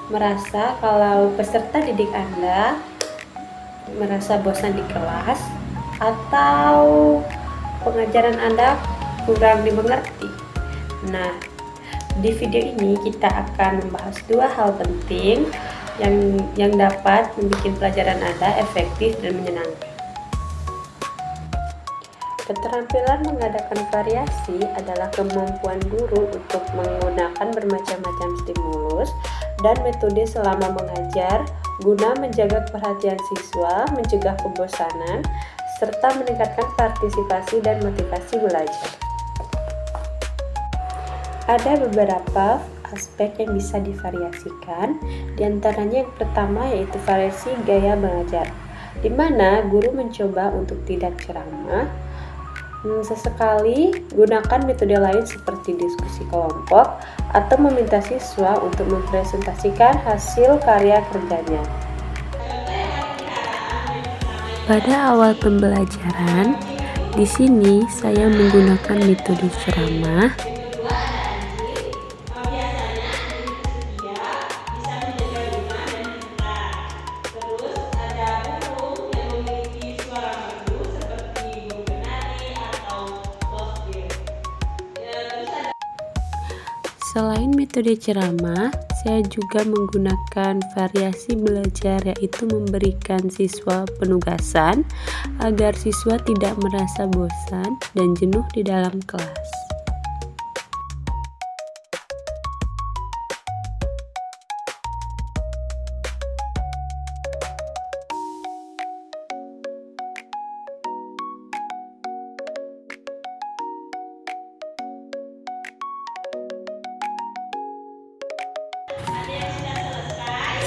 merasa kalau peserta didik Anda merasa bosan di kelas atau pengajaran Anda kurang dimengerti. Nah, di video ini kita akan membahas dua hal penting yang dapat membuat pelajaran Anda efektif dan menyenangkan. Keterampilan mengadakan variasi adalah kemampuan guru untuk menggunakan bermacam-macam stimulus dan metode selama mengajar guna menjaga perhatian siswa, mencegah kebosanan, serta meningkatkan partisipasi dan motivasi belajar. Ada beberapa aspek yang bisa divariasikan, diantaranya yang pertama yaitu variasi gaya belajar, di mana guru mencoba untuk tidak ceramah. Sesekali gunakan metode lain seperti diskusi kelompok atau meminta siswa untuk mempresentasikan hasil karya kerjanya. Pada awal pembelajaran, di sini saya menggunakan metode ceramah. Selain metode ceramah, saya juga menggunakan variasi belajar, yaitu memberikan siswa penugasan agar siswa tidak merasa bosan dan jenuh di dalam kelas.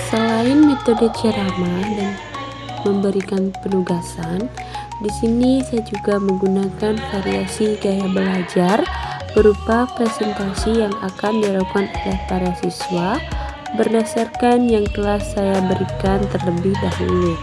Selain metode ceramah dan memberikan penugasan, di sini saya juga menggunakan variasi gaya belajar berupa presentasi yang akan dilakukan oleh para siswa berdasarkan yang telah saya berikan terlebih dahulu.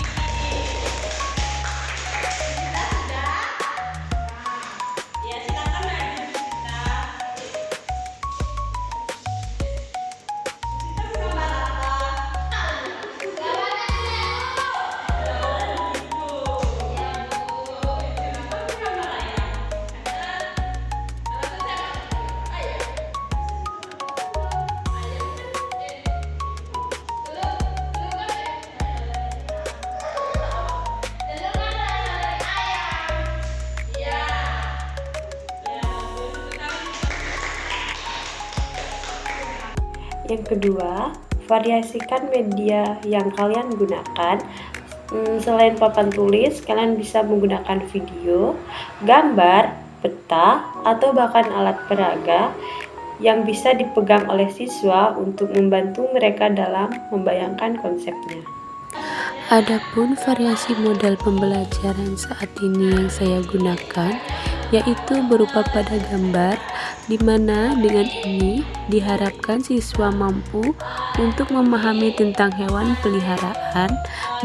Yang kedua, variasikan media yang kalian gunakan. Selain papan tulis, kalian bisa menggunakan video, gambar, peta, atau bahkan alat peraga yang bisa dipegang oleh siswa untuk membantu mereka dalam membayangkan konsepnya. Adapun variasi model pembelajaran saat ini yang saya gunakan yaitu berupa pada gambar, di mana dengan ini diharapkan siswa mampu untuk memahami tentang hewan peliharaan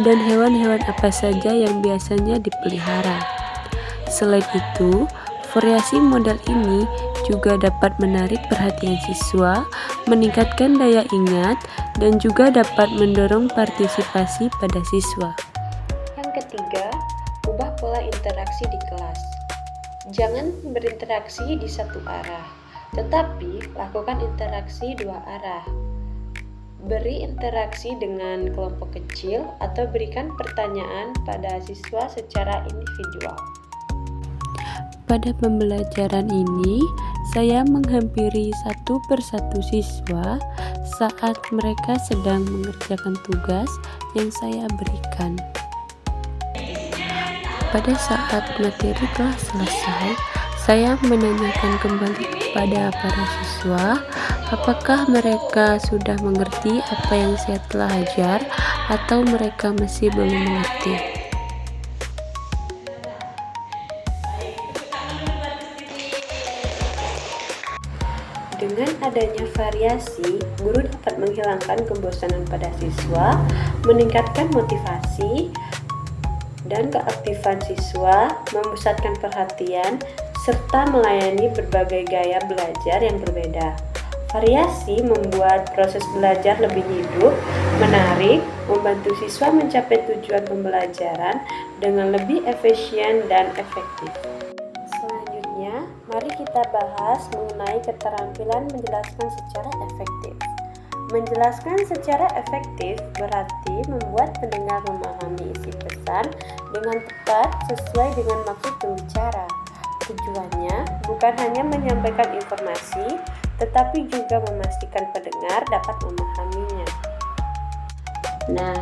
dan hewan-hewan apa saja yang biasanya dipelihara. Selain itu, variasi model ini juga dapat menarik perhatian siswa, meningkatkan daya ingat, dan juga dapat mendorong partisipasi pada siswa. Yang ketiga, ubah pola interaksi di kelas. Jangan berinteraksi di satu arah, tetapi lakukan interaksi dua arah. Beri interaksi dengan kelompok kecil atau berikan pertanyaan pada siswa secara individual. Pada pembelajaran ini, saya menghampiri satu persatu siswa saat mereka sedang mengerjakan tugas yang saya berikan. Pada saat materi telah selesai, saya menanyakan kembali kepada para siswa apakah mereka sudah mengerti apa yang saya telah ajar atau mereka masih belum mengerti. Dengan adanya variasi, guru dapat menghilangkan kebosanan pada siswa, meningkatkan motivasi dan keaktifan siswa, memusatkan perhatian, serta melayani berbagai gaya belajar yang berbeda. Variasi membuat proses belajar lebih hidup, menarik, membantu siswa mencapai tujuan pembelajaran dengan lebih efisien dan efektif. Selanjutnya, mari kita bahas mengenai keterampilan menjelaskan secara efektif. Menjelaskan secara efektif berarti membuat pendengar memahami isi pesan dengan tepat sesuai dengan maksud pembicara. Tujuannya bukan hanya menyampaikan informasi, tetapi juga memastikan pendengar dapat memahaminya. Nah,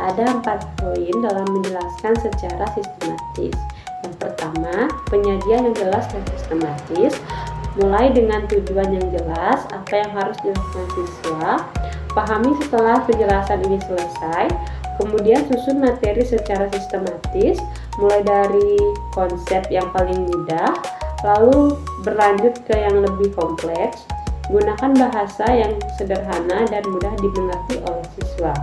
ada 4 poin dalam menjelaskan secara sistematis. Yang pertama, penyajian yang jelas dan sistematis, mulai dengan tujuan yang jelas, apa yang harus dilakukan siswa, pahami setelah penjelasan ini selesai, kemudian susun materi secara sistematis, mulai dari konsep yang paling mudah, lalu berlanjut ke yang lebih kompleks. Gunakan bahasa yang sederhana dan mudah dimengerti oleh siswa.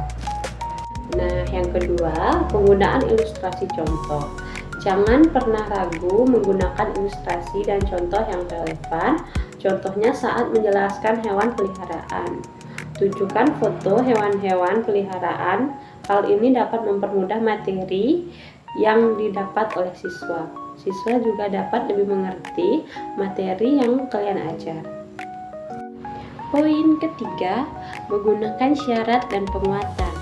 Nah, yang kedua, penggunaan ilustrasi contoh. Jangan pernah ragu menggunakan ilustrasi dan contoh yang relevan. Contohnya saat menjelaskan hewan peliharaan. Tunjukkan foto hewan-hewan peliharaan. Hal ini dapat mempermudah materi yang didapat oleh siswa. Siswa juga dapat lebih mengerti materi yang kalian ajar. Poin ketiga, menggunakan syarat dan penguatan.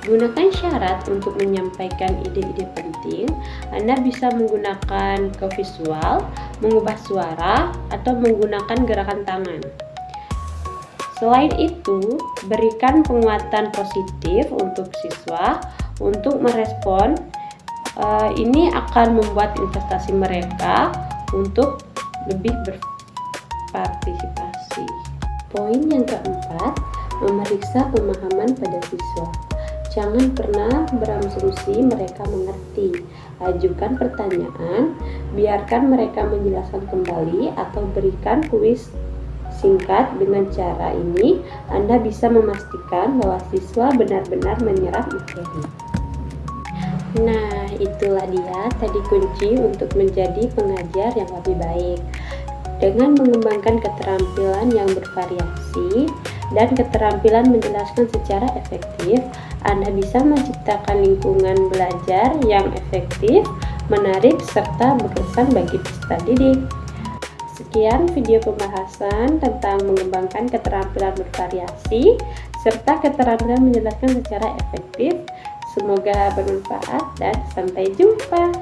Gunakan syarat untuk menyampaikan ide-ide penting. Anda bisa menggunakan ke visual, mengubah suara, atau menggunakan gerakan tangan. Selain itu, berikan penguatan positif untuk siswa untuk merespon. Ini akan membuat investasi mereka untuk lebih berpartisipasi. Poin yang keempat, memeriksa pemahaman pada siswa. Jangan pernah berasumsi mereka mengerti. Ajukan pertanyaan, biarkan mereka menjelaskan kembali atau berikan kuis singkat. Dengan cara ini, Anda bisa memastikan bahwa siswa benar-benar menyerap materi. Nah, itulah dia tadi kunci untuk menjadi pengajar yang lebih baik. Dengan mengembangkan keterampilan yang bervariasi dan keterampilan menjelaskan secara efektif, Anda bisa menciptakan lingkungan belajar yang efektif, menarik, serta berkesan bagi peserta didik. Sekian video pembahasan tentang mengembangkan keterampilan bervariasi serta keterampilan menjelaskan secara efektif. Semoga bermanfaat dan sampai jumpa.